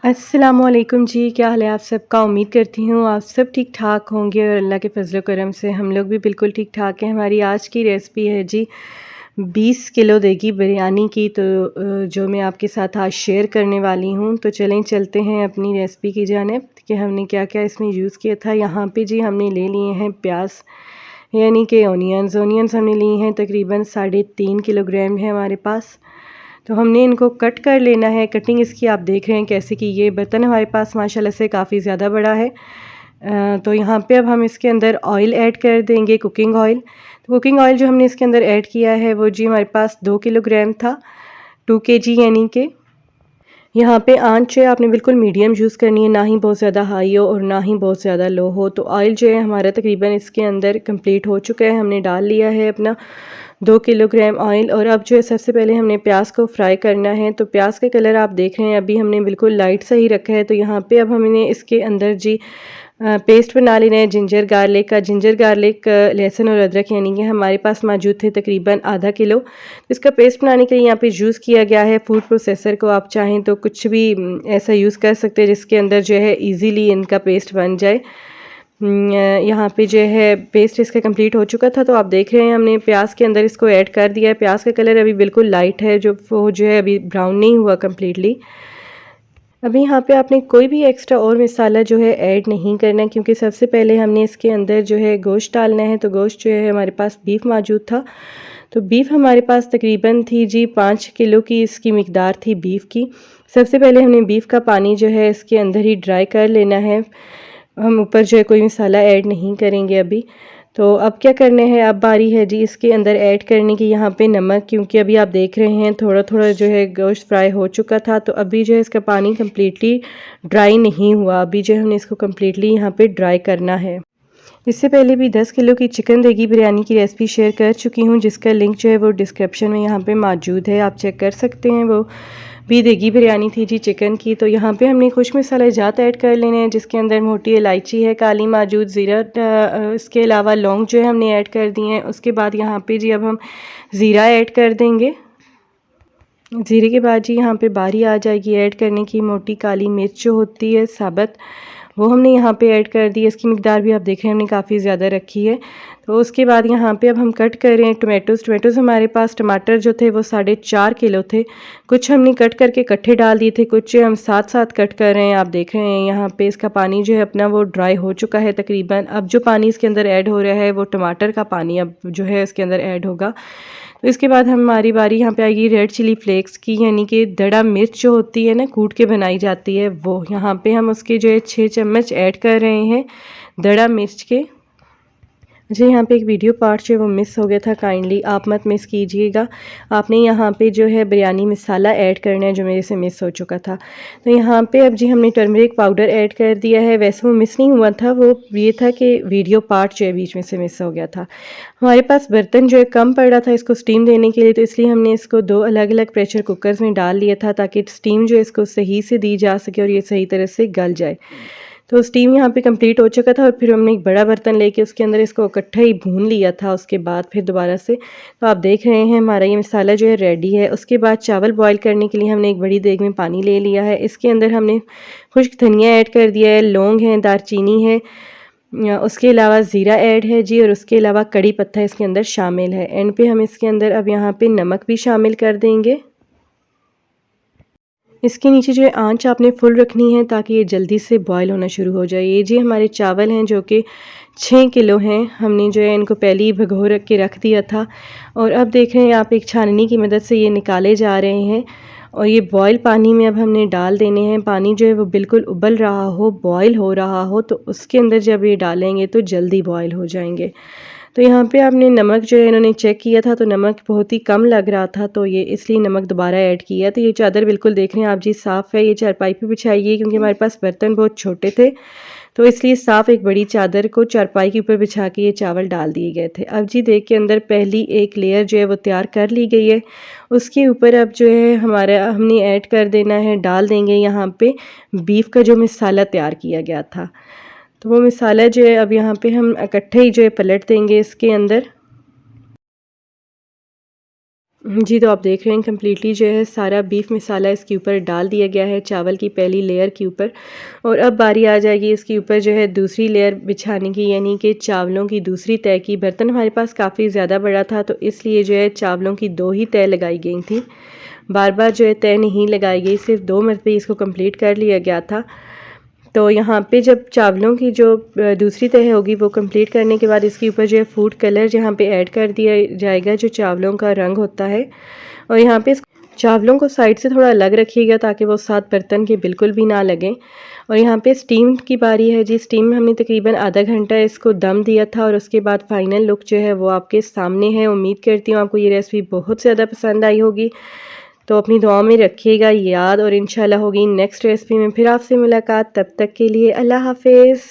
अस्सलामुअलैकुम जी, क्या हाल है आप सबका? उम्मीद करती हूँ आप सब ठीक-ठाक होंगे और अल्लाह के फ़ज़ल व करम से हम लोग भी बिल्कुल ठीक-ठाक हैं। हमारी आज की रेसिपी है जी 20 किलो देगी बिरयानी की, तो जो मैं आपके साथ आज शेयर करने वाली हूँ। तो चलें चलते हैं अपनी रेसिपी की जानिब कि हमने क्या-क्या इसमें यूज़ किया था। यहाँ पे जी हमने ले लिए हैं प्याज़, यानी कि ओनियंस हमने लिए हैं तकरीबन 3.5 किलोग्राम है हमारे पास। तो हमने इनको कट कर लेना है। कटिंग इसकी आप देख रहे हैं कैसे कि ये बर्तन हमारे पास माशाल्लाह से काफ़ी ज़्यादा बड़ा है। तो यहाँ पे अब हम इसके अंदर ऑयल ऐड कर देंगे, कुकिंग ऑयल। तो कुकिंग ऑयल जो हमने इसके अंदर ऐड किया है वो जी हमारे पास 2 किलोग्राम था, 2 केजी यानी कि। यहाँ पे आँच जो है आपने बिल्कुल मीडियम यूज़ करनी है, ना ही बहुत ज़्यादा हाई हो और ना ही बहुत ज़्यादा लो हो। तो ऑयल जो है हमारा तकरीबन इसके अंदर कंप्लीट हो चुका है। हमने डाल लिया है अपना 2 किलोग्राम ऑयल, और अब जो है सबसे पहले हमने प्याज को फ्राई करना है। तो प्याज का कलर आप देख रहे हैं अभी हमने बिल्कुल लाइट सा ही रखा है। तो यहाँ पे अब हमने इसके अंदर जी पेस्ट बना लेना है जिंजर गार्लिक का। जिंजर गार्लिक, लहसुन और अदरक यानी कि हमारे पास मौजूद थे तकरीबन आधा किलो। इसका पेस्ट बनाने के लिए यहाँ पे यूज़ किया गया है फूड प्रोसेसर को। आप चाहें तो कुछ भी ऐसा यूज़ कर सकते हैं जिसके अंदर जो है इजीली इनका पेस्ट बन जाए। यहाँ पे जो है पेस्ट इसका कंप्लीट हो चुका था। तो आप देख रहे हैं हमने प्याज के अंदर इसको ऐड कर दिया है। प्याज का कलर अभी बिल्कुल लाइट है, वो जो है अभी ब्राउन नहीं हुआ कम्प्लीटली। अभी यहाँ पे आपने कोई भी एक्स्ट्रा और मसाला जो है ऐड नहीं करना, क्योंकि सबसे पहले हमने इसके अंदर जो है गोश्त डालना है। तो गोश्त जो है हमारे पास बीफ मौजूद था। तो बीफ हमारे पास तकरीबन थी जी 5 किलो की इसकी मिकदार थी बीफ की। सबसे पहले हमने बीफ का पानी जो है इसके अंदर ही ड्राई कर लेना है। हम ऊपर जो है कोई मसाला ऐड नहीं करेंगे अभी। तो अब क्या करना है, अब बारी है जी इसके अंदर ऐड करने की यहाँ पे नमक, क्योंकि अभी आप देख रहे हैं थोड़ा-थोड़ा जो है गोश्त फ्राई हो चुका था। तो अभी जो है इसका पानी कंप्लीटली ड्राई नहीं हुआ। अभी जो है हमने इसको कंप्लीटली यहाँ पे ड्राई करना है। इससे पहले भी 10 किलो की चिकन देगी बिरयानी की रेसिपी शेयर कर चुकी हूँ, जिसका लिंक जो है वो डिस्क्रिप्शन में यहाँ पे मौजूद है, आप चेक कर सकते हैं। वो भी देगी बिरयानी थी जी चिकन की। तो यहाँ पे हमने खुश मसाले जात ऐड कर लेने हैं, जिसके अंदर मोटी इलायची है काली मौजूद, ज़ीरा, इसके अलावा लौंग जो है हमने ऐड कर दिए हैं। उसके बाद यहाँ पे जी अब हम ज़ीरा ऐड कर देंगे। ज़ीरे के बाद जी यहाँ पे बारी आ जाएगी ऐड करने की मोटी काली मिर्च जो होती है साबुत, वो हमने यहाँ पे ऐड कर दी है। इसकी मिकदार भी आप देख रहे हैं हमने काफ़ी ज़्यादा रखी है। तो उसके बाद यहाँ पे अब हम कट कर रहे हैं टोमेटोज़ हमारे पास टमाटर जो थे वो 4.5 किलो थे। कुछ हमने कट करके इकट्ठे डाल दिए थे, कुछ हम साथ-साथ कट कर रहे हैं। आप देख रहे हैं यहाँ पे इसका पानी जो है अपना वो ड्राई हो चुका है तकरीबन। अब जो पानी इसके अंदर ऐड हो रहा है वो टमाटर का पानी अब जो है इसके अंदर ऐड होगा। तो इसके बाद हमारी बारी यहाँ पे आएगी रेड चिली फ्लेक्स की, यानी कि दड़ा मिर्च जो होती है ना, कूट के बनाई जाती है वो। यहाँ पे हम उसके जो है 6 चम्मच ऐड कर रहे हैं दड़ा मिर्च के। जी, यहाँ पे एक वीडियो पार्ट जो है वो मिस हो गया था, काइंडली आप मत मिस कीजिएगा। आपने यहाँ पे जो है बिरयानी मसाला ऐड करना है जो मेरे से मिस हो चुका था। तो यहाँ पे अब जी हमने टर्मरिक पाउडर ऐड कर दिया है। वैसे वो मिस नहीं हुआ था, वो ये था कि वीडियो पार्ट जो है बीच में से मिस हो गया था। हमारे पास बर्तन जो है कम पड़ रहा था इसको स्टीम देने के लिए, तो इसलिए हमने इसको 2 अलग-अलग प्रेशर कुकर्स में डाल लिया था, ताकि स्टीम जो है इसको सही से दी जा सके और ये सही तरह से गल जाए। तो स्टीम यहाँ पे कंप्लीट हो चुका था और फिर हमने एक बड़ा बर्तन लेके उसके अंदर इसको इकट्ठा ही भून लिया था उसके बाद फिर दोबारा से। तो आप देख रहे हैं हमारा ये मसाला जो है रेडी है। उसके बाद चावल बॉईल करने के लिए हमने एक बड़ी देग में पानी ले लिया है। इसके अंदर हमने खुश्क धनिया ऐड कर दिया है, लौंग है, दालचीनी है, उसके अलावा ज़ीरा ऐड है जी, और उसके अलावा कड़ी पत्ता इसके अंदर शामिल है। एंड पे हम इसके अंदर अब यहाँ पे नमक भी शामिल कर देंगे। इसके नीचे जो है आँच आपने फुल रखनी है ताकि ये जल्दी से बॉयल होना शुरू हो जाए। ये जी हमारे चावल हैं जो कि 6 किलो हैं। हमने जो है इनको पहले ही भिगो रख के रख दिया था, और अब देख रहे हैं आप एक छाननी की मदद से ये निकाले जा रहे हैं, और ये बॉयल पानी में अब हमने डाल देने हैं। पानी जो है वो बिल्कुल उबल रहा हो, बॉयल हो रहा हो, तो उसके अंदर जब ये डालेंगे तो जल्दी बॉयल हो जाएंगे। तो यहाँ पे आपने नमक जो है इन्होंने चेक किया था तो नमक बहुत ही कम लग रहा था, तो ये इसलिए नमक दोबारा ऐड किया। तो ये चादर बिल्कुल देख रहे हैं आप जी साफ़ है। ये चारपाई पे बिछाइए, क्योंकि हमारे पास बर्तन बहुत छोटे थे, तो इसलिए साफ़ एक बड़ी चादर को चारपाई के ऊपर बिछा के ये चावल डाल दिए गए थे। अब जी देख के अंदर पहली एक लेयर जो है वो तैयार कर ली गई है। उसके ऊपर अब जो है हमारा हमने ऐड कर देना है, डाल देंगे यहाँ पे बीफ का जो मसाला तैयार किया गया था। तो वो मसाला जो है अब यहाँ पे हम इकट्ठे ही जो है पलट देंगे इसके अंदर। जी, तो आप देख रहे हैं कम्प्लीटली जो है सारा बीफ मसाला इसके ऊपर डाल दिया गया है चावल की पहली लेयर के ऊपर। और अब बारी आ जाएगी इसके ऊपर जो है दूसरी लेयर बिछाने की, यानी कि चावलों की दूसरी तह की। बर्तन हमारे पास काफ़ी ज़्यादा बड़ा था तो इसलिए जो है चावलों की 2 ही तह लगाई गई थी। बार-बार जो है तह नहीं लगाई गई, सिर्फ़ 2 मरतबे इसको कंप्लीट कर लिया गया था। तो यहाँ पे जब चावलों की जो दूसरी तह होगी वो कंप्लीट करने के बाद इसके ऊपर जो है फूड कलर यहाँ पे ऐड कर दिया जाएगा, जो चावलों का रंग होता है। और यहाँ पे चावलों को साइड से थोड़ा अलग रखिएगा ताकि वो साथ बर्तन के बिल्कुल भी ना लगें। और यहाँ पे स्टीम की बारी है जी। स्टीम में हमने तकरीबन आधा घंटा इसको दम दिया था और उसके बाद फाइनल लुक जो है वो आपके सामने है। उम्मीद करती हूँ आपको ये रेसिपी बहुत ज़्यादा पसंद आई होगी। तो अपनी दुआ में रखिएगा याद, और इंशाल्लाह होगी नेक्स्ट रेसिपी में फिर आपसे मुलाकात। तब तक के लिए अल्लाह हाफ़िज़।